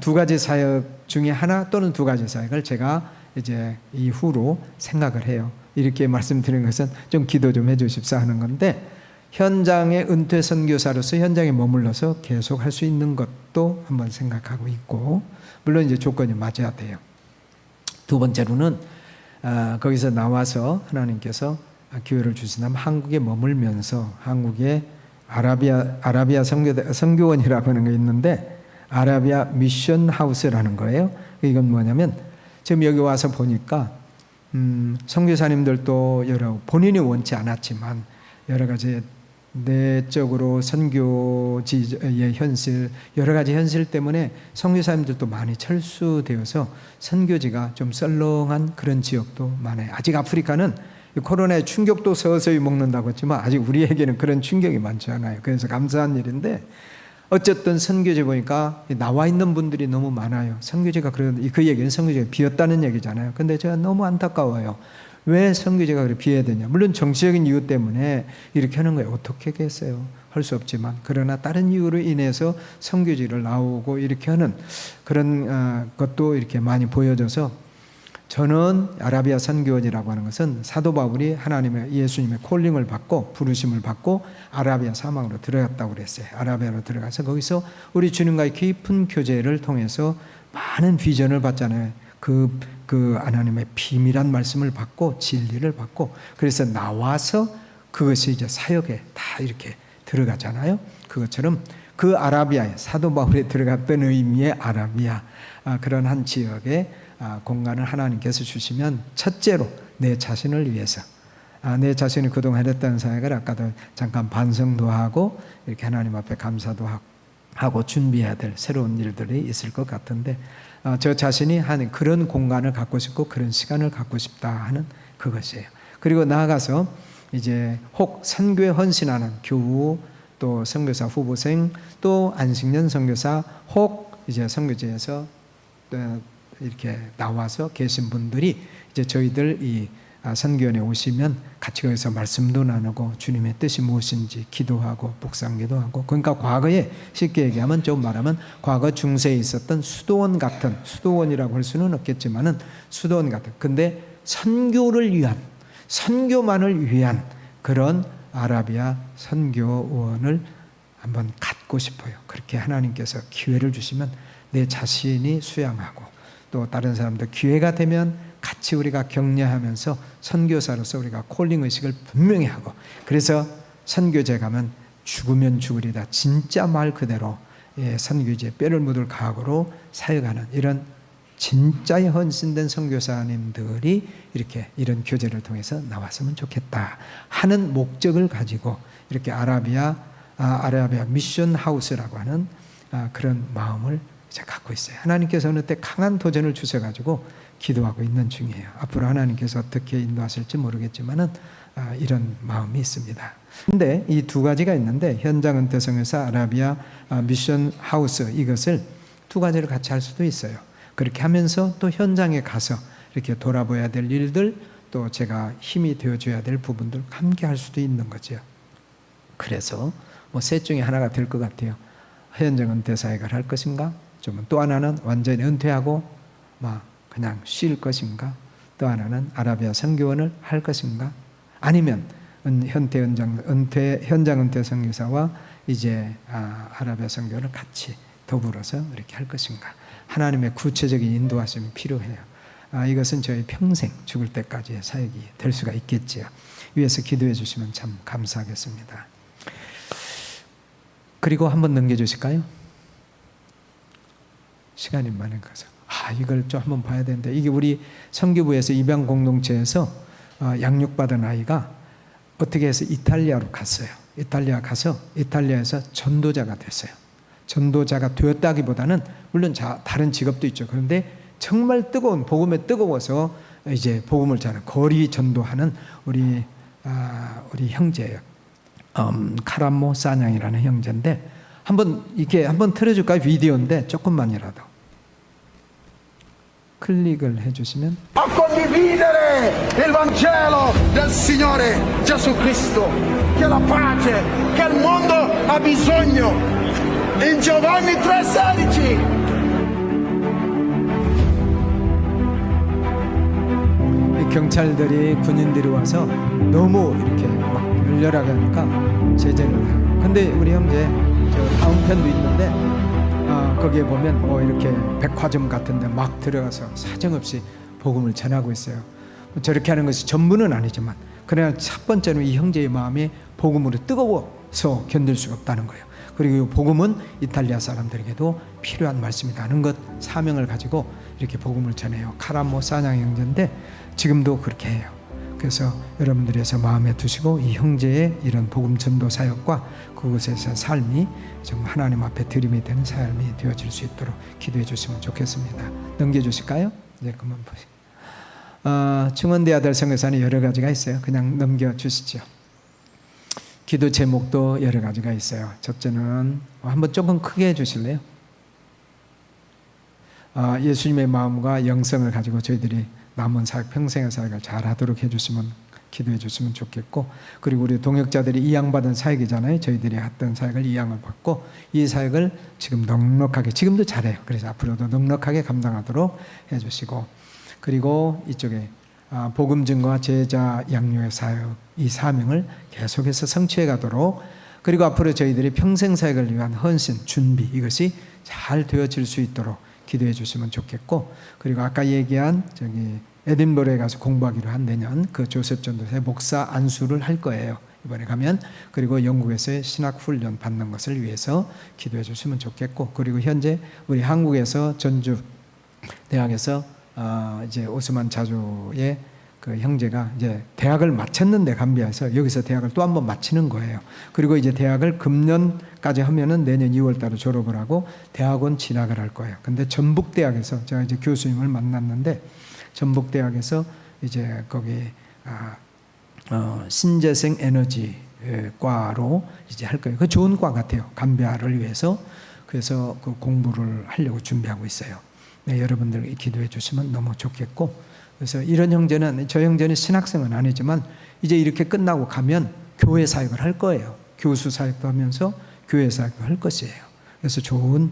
두 가지 사역 중에 하나 또는 두 가지 사역을 제가 이제 이후로 생각을 해요. 이렇게 말씀드린 것은 좀 기도 좀 해주십사 하는 건데 현장의 은퇴 선교사로서 현장에 머물러서 계속 할 수 있는 것도 한번 생각하고 있고 물론 이제 조건이 맞아야 돼요. 두 번째로는 거기서 나와서 하나님께서 기회를 주신다면 한국에 머물면서 한국의 아라비아 선교원이라고 하는 게 있는데 아라비아 미션 하우스라는 거예요. 이건 뭐냐면 지금 여기 와서 보니까 선교사님들도 본인이 원치 않았지만 여러 가지 내적으로 선교지의 현실 여러 가지 현실 때문에 선교사님들도 많이 철수되어서 선교지가 좀 썰렁한 그런 지역도 많아요. 아직 아프리카는 코로나의 충격도 서서히 먹는다고 했지만 아직 우리에게는 그런 충격이 많지 않아요. 그래서 감사한 일인데 어쨌든 선교지 보니까 나와 있는 분들이 너무 많아요. 선교지가 그 얘기는 선교지가 비었다는 얘기잖아요. 근데 제가 너무 안타까워요. 왜 선교지가 그렇게 비어야 되냐. 물론 정치적인 이유 때문에 이렇게 하는 거예요. 어떻게 하겠어요. 할 수 없지만 그러나 다른 이유로 인해서 선교지를 나오고 이렇게 하는 그런 것도 이렇게 많이 보여져서 저는 아라비아 선교원이라고 하는 것은 사도 바울이 하나님의 예수님의 콜링을 받고 부르심을 받고 아라비아 사막으로 들어갔다고 그랬어요. 아라비아로 들어가서 거기서 우리 주님과의 깊은 교제를 통해서 많은 비전을 받잖아요. 그 하나님의 비밀한 말씀을 받고 진리를 받고 그래서 나와서 그것이 이제 사역에 다 이렇게 들어가잖아요. 그것처럼 그 아라비아에 사도 바울이 들어갔던 의미의 아라비아 그런 한 지역에 공간을 하나님께서 주시면 첫째로 내 자신을 위해서 내 자신이 그동안 했던 사역을 아까도 잠깐 반성도 하고 이렇게 하나님 앞에 감사도 하고 준비해야 될 새로운 일들이 있을 것 같은데 저 자신이 하는 그런 공간을 갖고 싶고 그런 시간을 갖고 싶다 하는 그것이에요. 그리고 나아가서 이제 혹 선교에 헌신하는 교우 또 선교사 후보생 또 안식년 선교사 혹 이제 선교지에서 이렇게 나와서 계신 분들이 이제 저희들 이 선교원에 오시면 같이 거기서 말씀도 나누고 주님의 뜻이 무엇인지 기도하고 묵상기도 하고, 그러니까 과거에 쉽게 얘기하면 좀 말하면 과거 중세에 있었던 수도원 같은, 수도원이라고 할 수는 없겠지만은 수도원 같은, 근데 선교를 위한, 선교만을 위한 그런 아라비아 선교원을 한번 갖고 싶어요. 그렇게 하나님께서 기회를 주시면 내 자신이 수양하고 또 다른 사람들 기회가 되면 같이 우리가 격려하면서 선교사로서 우리가 콜링 의식을 분명히 하고, 그래서 선교제 가면 죽으면 죽으리다, 진짜 말 그대로 선교지에 뼈를 묻을 각오로 사역하는 이런 진짜의 헌신된 선교사님들이 이렇게 이런 교제를 통해서 나왔으면 좋겠다 하는 목적을 가지고 이렇게 아라비아 미션 하우스라고 하는 그런 마음을 이제 갖고 있어요. 하나님께서 어느 때 강한 도전을 주셔가지고 기도하고 있는 중이에요. 앞으로 하나님께서 어떻게 인도하실지 모르겠지만은 이런 마음이 있습니다. 근데 이 두 가지가 있는데, 현장 은퇴 선교사, 아라비아 미션 하우스, 이것을 두 가지를 같이 할 수도 있어요. 그렇게 하면서 또 현장에 가서 이렇게 돌아봐야 될 일들, 또 제가 힘이 되어줘야 될 부분들 함께 할 수도 있는 거죠. 그래서 뭐 셋 중에 하나가 될 것 같아요. 현장 은퇴 사역을 할 것인가? 또 하나는 완전히 은퇴하고 막 그냥 쉴 것인가? 또 하나는 아라비아 선교원을 할 것인가? 아니면 현장 은퇴 선교사와 이제 아라비아 선교원을 같이 더불어서 이렇게 할 것인가? 하나님의 구체적인 인도하심이 필요해요. 이것은 저희 평생 죽을 때까지의 사역이 될 수가 있겠지요. 위에서 기도해 주시면 참 감사하겠습니다. 그리고 한번 넘겨주실까요? 시간이 많은 것을. 이걸 좀 한번 봐야 되는데, 이게 우리 선교부에서 입양 공동체에서 양육받은 아이가 어떻게 해서 이탈리아로 갔어요. 이탈리아 가서 이탈리아에서 전도자가 됐어요. 전도자가 되었다기보다는 물론 다른 직업도 있죠. 그런데 정말 뜨거운 복음에 뜨거워서 이제 복음을 전하는 거리 전도하는 우리 형제예요. 카람모 사냥이라는 형제인데, 한번 틀어줄까요? 비디오인데 조금만이라도 클릭을 해주시면.
A condividere il Vangelo del Signore Gesù Cristo, che la pace che il mondo ha bisogno. In Giovanni 3,16.
경찰들이, 군인들이 와서 너무 이렇게 막 열렬하게 하니까 제재를 해요. 근데 우리 형제 다음 편도 있는데 거기에 보면 뭐 이렇게 백화점 같은 데 막 들어가서 사정없이 복음을 전하고 있어요. 저렇게 하는 것이 전부는 아니지만, 그러나 첫 번째는 이 형제의 마음이 복음으로 뜨거워서 견딜 수가 없다는 거예요. 그리고 이 복음은 이탈리아 사람들에게도 필요한 말씀이라는 것, 사명을 가지고 이렇게 복음을 전해요. 카라모 사냥 형제인데 지금도 그렇게 해요. 그래서 여러분들에서 마음에 두시고 이 형제의 이런 복음 전도 사역과 그곳에서 삶이 정말 하나님 앞에 드림이 되는 삶이 되어질 수 있도록 기도해 주시면 좋겠습니다. 넘겨주실까요? 이제 그만 보시죠. 충원대 아들 선교사는 여러 가지가 있어요. 그냥 넘겨주시죠. 기도 제목도 여러 가지가 있어요. 첫째는 한번 조금 크게 해주실래요? 예수님의 마음과 영성을 가지고 저희들이 남은 사역, 평생의 사역을 잘 하도록 해주시면, 기도해 주시면 좋겠고, 그리고 우리 동역자들이 이양받은 사역이잖아요. 저희들이 했던 사역을 이양을 받고 이 사역을 지금 넉넉하게, 지금도 잘해요. 그래서 앞으로도 넉넉하게 감당하도록 해주시고, 그리고 이쪽에 복음 증거와 제자 양육의 사역, 이 사명을 계속해서 성취해 가도록, 그리고 앞으로 저희들이 평생 사역을 위한 헌신, 준비, 이것이 잘 되어질 수 있도록 기도해 주시면 좋겠고, 그리고 아까 얘기한 에딘버러에 가서 공부하기로 한 내년 그 조셉 전도사의 목사 안수를 할 거예요. 이번에 가면. 그리고 영국에서의 신학 훈련 받는 것을 위해서 기도해 주시면 좋겠고, 그리고 현재 우리 한국에서 전주 대학에서 이제 오스만 자주의 그 형제가 이제 대학을 마쳤는데, 감비아에서 여기서 대학을 또 한 번 마치는 거예요. 그리고 이제 대학을 금년까지 하면은 내년 2월 달에 졸업을 하고 대학원 진학을 할 거예요. 근데 전북대학에서 제가 이제 교수님을 만났는데, 전북대학에서 이제 거기 신재생 에너지 과로 이제 할 거예요. 그 좋은 과 같아요. 감비아를 위해서. 그래서 그 공부를 하려고 준비하고 있어요. 네, 여러분들 기도해 주시면 너무 좋겠고, 그래서 이런 형제는, 저 형제는 신학생은 아니지만 이제 이렇게 끝나고 가면 교회 사역을 할 거예요. 교수 사역도 하면서 교회 사역도 할 것이에요. 그래서 좋은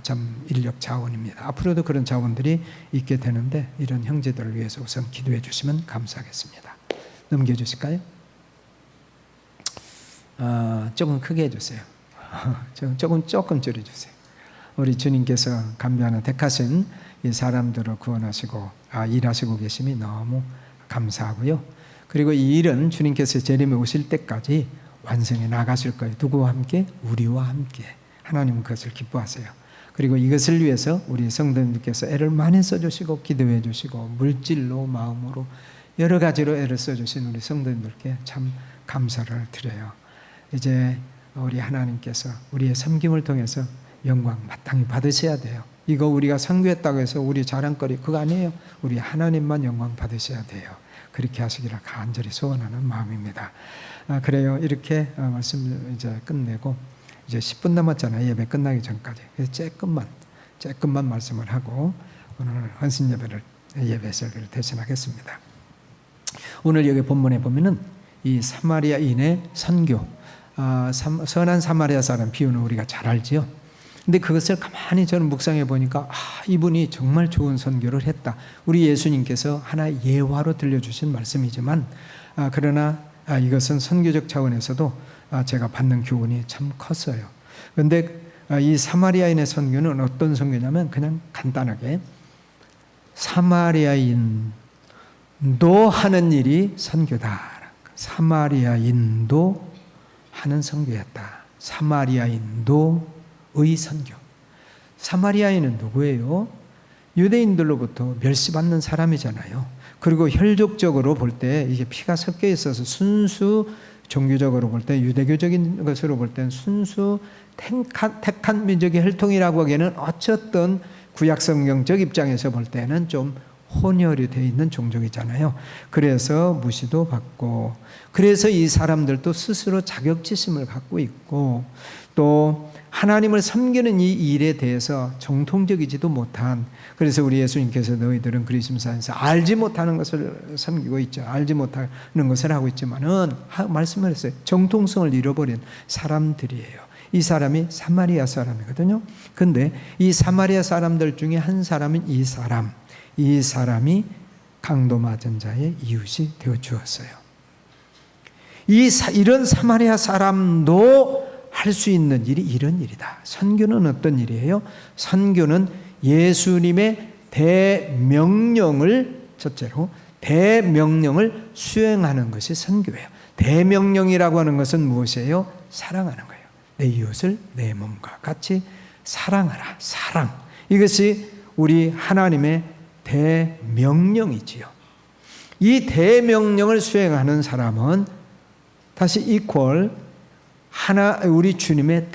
참 인력 자원입니다. 앞으로도 그런 자원들이 있게 되는데 이런 형제들을 위해서 우선 기도해 주시면 감사하겠습니다. 넘겨주실까요? 조금 크게 해주세요. 조금 줄여주세요. 우리 주님께서 감비하는 택하신 이 사람들을 구원하시고 일하시고 계심이 너무 감사하고요. 그리고 이 일은 주님께서 재림에 오실 때까지 완성해 나가실 거예요. 누구와 함께? 우리와 함께. 하나님은 그것을 기뻐하세요. 그리고 이것을 위해서 우리 성도님께서 애를 많이 써주시고 기도해 주시고 물질로 마음으로 여러 가지로 애를 써주신 우리 성도님들께 참 감사를 드려요. 이제 우리 하나님께서 우리의 섬김을 통해서 영광 마땅히 받으셔야 돼요. 이거 우리가 선교했다고 해서 우리 자랑거리 그거 아니에요. 우리 하나님만 영광 받으셔야 돼요. 그렇게 하시기를 간절히 소원하는 마음입니다. 그래요. 이렇게 말씀 이제 끝내고 이제 10분 남았잖아요. 예배 끝나기 전까지. 그래서 조금만 말씀을 하고 오늘 헌신 예배 설교를 대신하겠습니다. 오늘 여기 본문에 보면은 이 사마리아인의 선교, 선한 사마리아 사람 비유는 우리가 잘 알지요. 근데 그것을 가만히 저는 묵상해 보니까 이분이 정말 좋은 선교를 했다. 우리 예수님께서 하나의 예화로 들려주신 말씀이지만 그러나 이것은 선교적 차원에서도 제가 받는 교훈이 참 컸어요. 그런데 이 사마리아인의 선교는 어떤 선교냐면 그냥 간단하게 사마리아인도 하는 일이 선교다. 사마리아인도 하는 선교였다. 사마리아인도의 선교. 사마리아인은 누구예요? 유대인들로부터 멸시받는 사람이잖아요. 그리고 혈족적으로 볼 때 이게 피가 섞여 있어서 순수 종교적으로 볼 때 유대교적인 것으로 볼 때는 순수 택한 민족의 혈통이라고 하기에는 어쨌든 구약성경적 입장에서 볼 때는 좀 혼혈이 되어 있는 종족이잖아요. 그래서 무시도 받고 그래서 이 사람들도 스스로 자격지심을 갖고 있고 또 하나님을 섬기는 이 일에 대해서 정통적이지도 못한 그래서 우리 예수님께서 너희들은 그리스도에서 알지 못하는 것을 섬기고 있죠. 알지 못하는 것을 하고 있지만은 말씀을 했어요. 정통성을 잃어버린 사람들이에요. 이 사람이 사마리아 사람이거든요. 근데 이 사마리아 사람들 중에 한 사람은 이 사람이 강도 맞은 자의 이웃이 되어 주었어요. 이런 사마리아 사람도 할 수 있는 일이 이런 일이다. 선교는 어떤 일이에요? 선교는 예수님의 대명령을 첫째로 대명령을 수행하는 것이 선교예요. 대명령이라고 하는 것은 무엇이에요? 사랑하는 거예요. 내 이웃을 내 몸과 같이 사랑하라. 사랑. 이것이 우리 하나님의 대명령이지요. 이 대명령을 수행하는 사람은 다시 이퀄 우리 주님의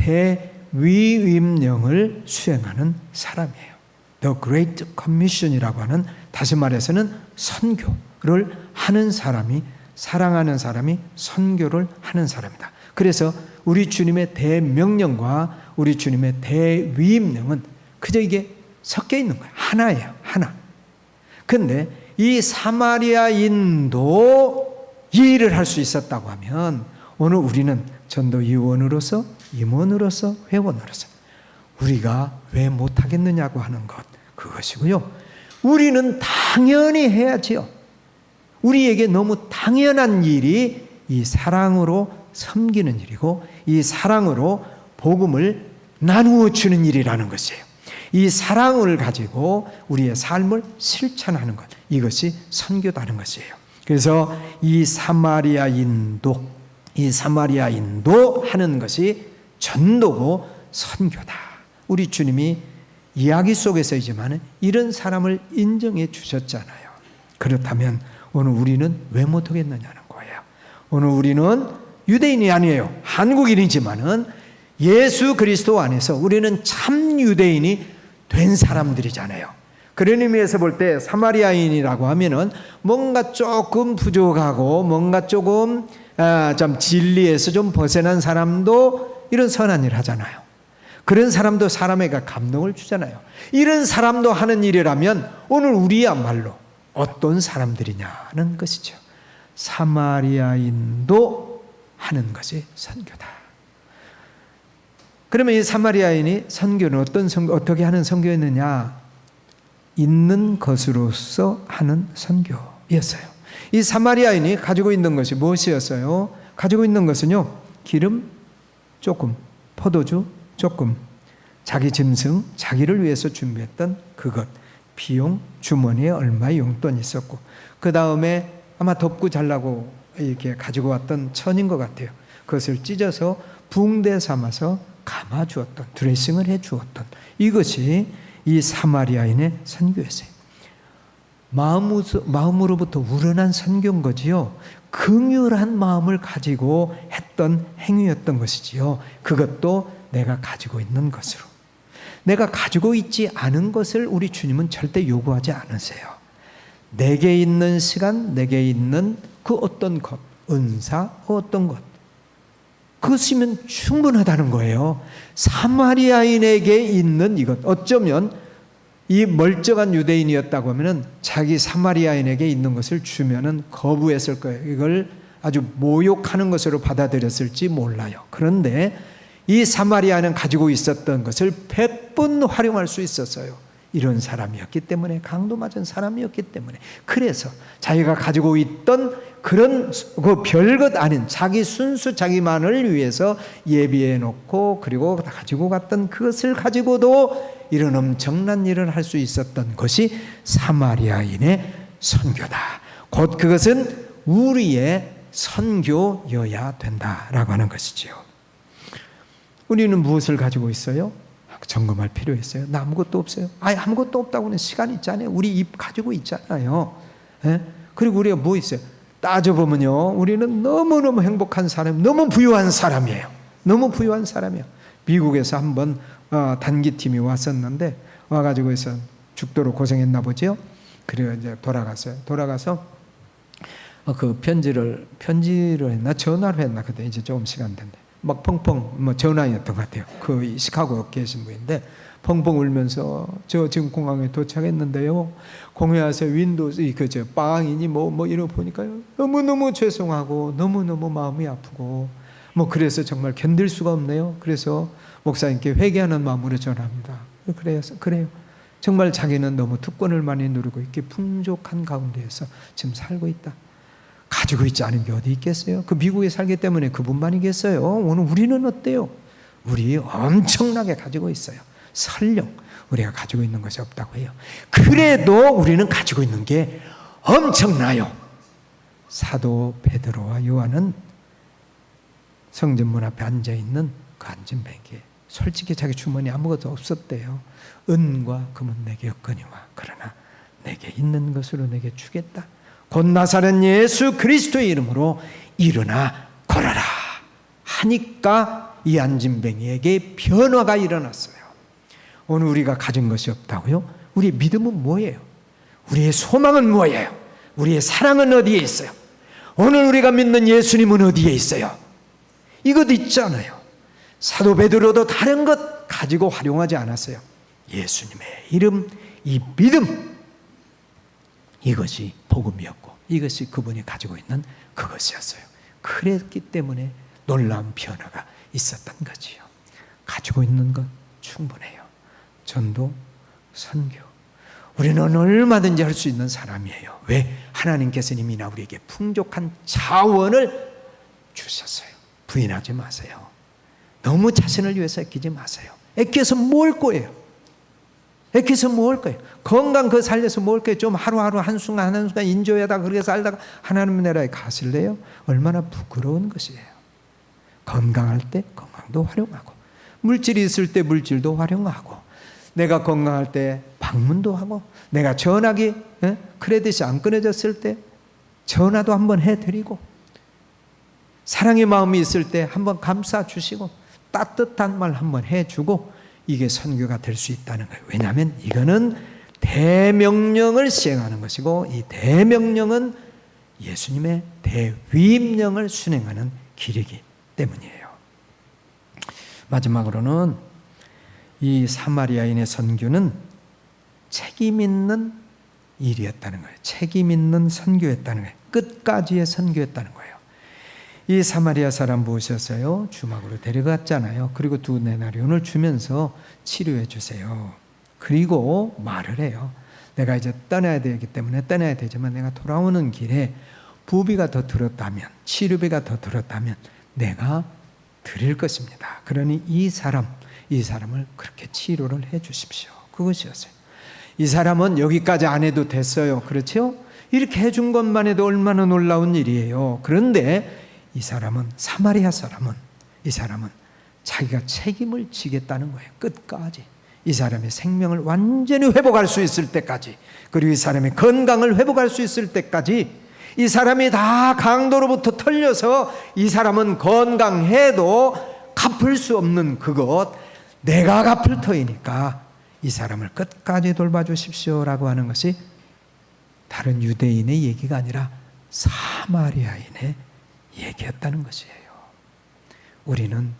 대위임령을 수행하는 사람이에요. The Great Commission이라고 하는 다시 말해서는 선교를 하는 사람이 사랑하는 사람이 선교를 하는 사람이다. 그래서 우리 주님의 대명령과 우리 주님의 대위임령은 그저 이게 섞여 있는 거예요. 하나예요. 하나. 그런데 이 사마리아인도 이 일을 할 수 있었다고 하면 오늘 우리는 전도위원으로서 임원으로서 회원으로서 우리가 왜 못하겠느냐고 하는 것 그것이고요. 우리는 당연히 해야지요. 우리에게 너무 당연한 일이 이 사랑으로 섬기는 일이고 이 사랑으로 복음을 나누어 주는 일이라는 것이에요. 이 사랑을 가지고 우리의 삶을 실천하는 것 이것이 선교다는 것이에요. 그래서 이 사마리아인도 하는 것이 전도고 선교다. 우리 주님이 이야기 속에서이지만 이런 사람을 인정해 주셨잖아요. 그렇다면 오늘 우리는 왜 못하겠느냐는 거예요. 오늘 우리는 유대인이 아니에요. 한국인이지만은 예수 그리스도 안에서 우리는 참 유대인이 된 사람들이잖아요. 그런 의미에서 볼 때 사마리아인이라고 하면은 뭔가 조금 부족하고 뭔가 조금 좀 진리에서 좀 벗어난 사람도 이런 선한 일 하잖아요. 그런 사람도 사람에게 감동을 주잖아요. 이런 사람도 하는 일이라면 오늘 우리야말로 어떤 사람들이냐는 것이죠. 사마리아인도 하는 것이 선교다. 그러면 이 사마리아인이 선교는 어떻게 하는 선교였느냐? 있는 것으로서 하는 선교였어요. 이 사마리아인이 가지고 있는 것이 무엇이었어요? 가지고 있는 것은요, 기름 조금, 포도주 조금, 자기 짐승, 자기를 위해서 준비했던 그것, 비용, 주머니에 얼마의 용돈이 있었고, 그 다음에 아마 덮고 자려고 이렇게 가지고 왔던 천인 것 같아요. 그것을 찢어서 붕대 삼아서 감아 주었던, 드레싱을 해 주었던, 이것이 이 사마리아인의 선교였어요. 마음으로부터 우러난 선교인 거지요. 긍휼한 마음을 가지고 했던 행위였던 것이지요. 그것도 내가 가지고 있는 것으로. 내가 가지고 있지 않은 것을 우리 주님은 절대 요구하지 않으세요. 내게 있는 시간, 내게 있는 그 어떤 것, 은사, 어떤 것, 그것이면 충분하다는 거예요. 사마리아인에게 있는 이것, 어쩌면 이 멀쩡한 유대인이었다고 하면은 자기 사마리아인에게 있는 것을 주면은 거부했을 거예요. 이걸 아주 모욕하는 것으로 받아들였을지 몰라요. 그런데 이 사마리아는 가지고 있었던 것을 100분 활용할 수 있었어요. 이런 사람이었기 때문에, 강도 맞은 사람이었기 때문에. 그래서 자기가 가지고 있던 그런 그 별것 아닌 자기 순수 자기만을 위해서 예비해 놓고, 그리고 가지고 갔던 그것을 가지고도 이런 엄청난 일을 할 수 있었던 것이 사마리아인의 선교다. 곧 그것은 우리의 선교여야 된다라고 하는 것이지요. 우리는 무엇을 가지고 있어요? 점검할 필요 있어요. 나 아무것도 없어요. 아무것도 없다고는 시간 있잖아요. 우리 입 가지고 있잖아요. 예? 그리고 우리가 뭐 있어요? 따져보면요, 우리는 너무너무 행복한 사람, 너무 부유한 사람이에요. 너무 부유한 사람이에요. 미국에서 한번 단기팀이 왔었는데, 와가지고 있어 죽도록 고생했나 보죠. 그리고 이제 돌아갔어요. 돌아가서 그 편지를 했나 전화를 했나, 그때 이제 조금 시간 된대. 막 펑펑 전화였던 것 같아요. 그 시카고 계신 분인데 펑펑 울면서 저 지금 공항에 도착했는데요. 공회하세요. 윈도우즈 그저 빵이니 뭐 이러고 보니까요. 너무너무 죄송하고 너무너무 마음이 아프고 그래서 정말 견딜 수가 없네요. 그래서 목사님께 회개하는 마음으로 전합니다. 그래요. 정말 자기는 너무 특권을 많이 누리고 이렇게 풍족한 가운데에서 지금 살고 있다. 가지고 있지 않은 게 어디 있겠어요? 그 미국에 살기 때문에 그분만이겠어요? 오늘 우리는 어때요? 우리 엄청나게 가지고 있어요. 설령 우리가 가지고 있는 것이 없다고 해요. 그래도 우리는 가지고 있는 게 엄청나요. 사도 베드로와 요한은 성전문 앞에 앉아있는 그 안진뱅이에 솔직히 자기 주머니에 아무것도 없었대요. 은과 금은 내게 없거니와 그러나 내게 있는 것으로 내게 주겠다. 곧 나사렛 예수 그리스도의 이름으로 일어나 걸어라 하니까 이 안진뱅이에게 변화가 일어났어요. 오늘 우리가 가진 것이 없다고요? 우리의 믿음은 뭐예요? 우리의 소망은 뭐예요? 우리의 사랑은 어디에 있어요? 오늘 우리가 믿는 예수님은 어디에 있어요? 이것 있잖아요. 사도 베드로도 다른 것 가지고 활용하지 않았어요. 예수님의 이름, 이 믿음, 이것이 복음이었고 이것이 그분이 가지고 있는 그것이었어요. 그랬기 때문에 놀라운 변화가 있었던 거지요. 가지고 있는 것 충분해요. 전도, 선교, 우리는 얼마든지 할 수 있는 사람이에요. 왜? 하나님께서는 이미 우리에게 풍족한 자원을 주셨어요. 부인하지 마세요. 너무 자신을 위해서 아끼지 마세요. 아껴서 뭘 거예요? 아껴서 뭘 거예요? 건강 그 살려서 뭘 거예요? 좀 하루하루 한순간 한순간 인조하다가 그렇게 살다가 하나님 나라에 가실래요? 얼마나 부끄러운 것이에요. 건강할 때 건강도 활용하고, 물질이 있을 때 물질도 활용하고, 내가 건강할 때 방문도 하고, 내가 전화기 크레딧이 안 끊어졌을 때 전화도 한번 해드리고, 사랑의 마음이 있을 때 한번 감싸 주시고, 따뜻한 말 한번 해주고, 이게 선교가 될 수 있다는 거예요. 왜냐하면 이거는 대명령을 시행하는 것이고, 이 대명령은 예수님의 대위임령을 순행하는 길이기 때문이에요. 마지막으로는 이 사마리아인의 선교는 책임 있는 일이었다는 거예요. 책임 있는 선교였다는 거예요. 끝까지의 선교였다는 거예요. 이 사마리아 사람 모셨어요. 주막으로 데려갔잖아요. 그리고 2데나리온을 주면서 치료해 주세요. 그리고 말을 해요. 내가 이제 떠나야 되기 때문에 떠나야 되지만 내가 돌아오는 길에 부비가 더 들었다면, 치료비가 더 들었다면 내가 드릴 것입니다. 그러니 이 사람을 그렇게 치료를 해 주십시오. 그것이었어요. 이 사람은 여기까지 안 해도 됐어요. 그렇죠? 이렇게 해준 것만 해도 얼마나 놀라운 일이에요. 그런데 이 사람은, 사마리아 사람은, 이 사람은 자기가 책임을 지겠다는 거예요. 끝까지. 이 사람의 생명을 완전히 회복할 수 있을 때까지, 그리고 이 사람의 건강을 회복할 수 있을 때까지, 이 사람이 다 강도로부터 털려서 이 사람은 건강해도 갚을 수 없는 그것, 내가 갚을 터이니까 이 사람을 끝까지 돌봐주십시오라고 하는 것이 다른 유대인의 얘기가 아니라 사마리아인의 얘기였다는 것이에요. 우리는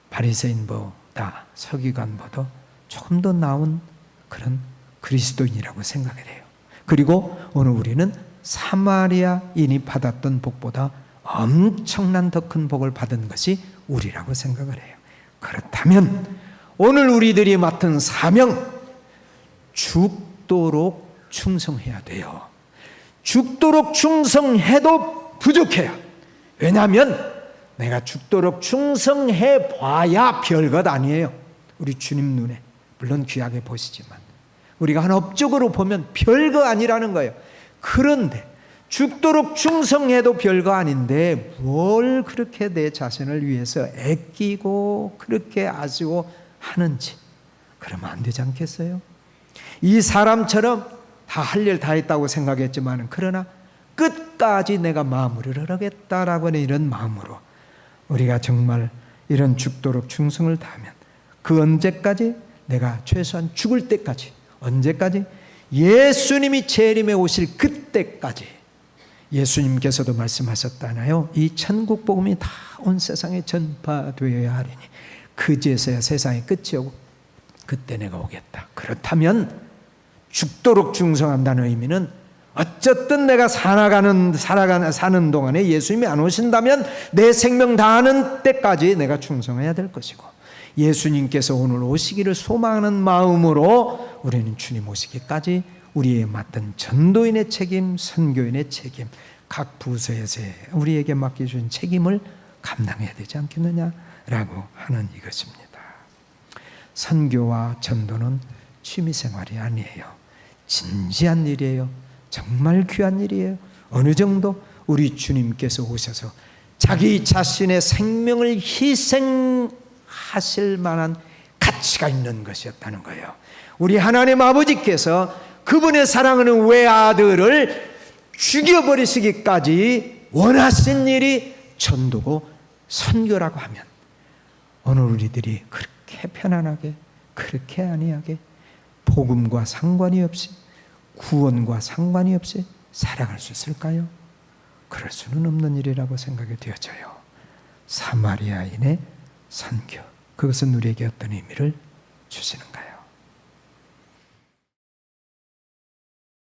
바리새인보다 서기관보다 조금 더 나은 그런 그리스도인이라고 생각을 해요. 그리고 오늘 우리는 사마리아인이 받았던 복보다 엄청난 더 큰 복을 받은 것이 우리라고 생각을 해요. 그렇다면 오늘 우리들이 맡은 사명, 죽도록 충성해야 돼요. 죽도록 충성해도 부족해요. 왜냐하면 내가 죽도록 충성해 봐야 별것 아니에요. 우리 주님 눈에 물론 귀하게 보시지만 우리가 한 업적으로 보면 별거 아니라는 거예요. 그런데 죽도록 충성해도 별거 아닌데 뭘 그렇게 내 자신을 위해서 애끼고 그렇게 아쉬워 하는지, 그러면 안 되지 않겠어요? 이 사람처럼 다 할 일 다 했다고 생각했지만 그러나 끝까지 내가 마무리를 하겠다라고 하는 이런 마음으로 우리가 정말 이런 죽도록 충성을 다하면 그 언제까지? 내가 최소한 죽을 때까지. 언제까지? 예수님이 재림에 오실 그때까지. 예수님께서도 말씀하셨잖아요. 이 천국 복음이 다 온 세상에 전파되어야 하리니 그제서야 세상의 끝이 오고 그때 내가 오겠다. 그렇다면 죽도록 충성한다는 의미는 어쨌든 내가 사는 동안에 예수님이 안 오신다면 내 생명 다하는 때까지 내가 충성해야 될 것이고, 예수님께서 오늘 오시기를 소망하는 마음으로 우리는 주님 오시기까지 우리의 맡은 전도인의 책임, 선교인의 책임, 각 부서에서 우리에게 맡겨주신 책임을 감당해야 되지 않겠느냐라고 하는 이것입니다. 선교와 전도는 취미생활이 아니에요. 진지한 일이에요. 정말 귀한 일이에요. 어느 정도 우리 주님께서 오셔서 자기 자신의 생명을 희생하실 만한 가치가 있는 것이었다는 거예요. 우리 하나님 아버지께서 그분의 사랑하는 외아들을 죽여버리시기까지 원하신 일이 전도고 선교라고 하면 오늘 우리들이 그렇게 편안하게, 그렇게 안이하게 복음과 상관이 없이, 구원과 상관이 없이 살아갈 수 있을까요? 그럴 수는 없는 일이라고 생각이 되어져요. 사마리아인의 선교, 그것은 우리에게 어떤 의미를 주시는가요?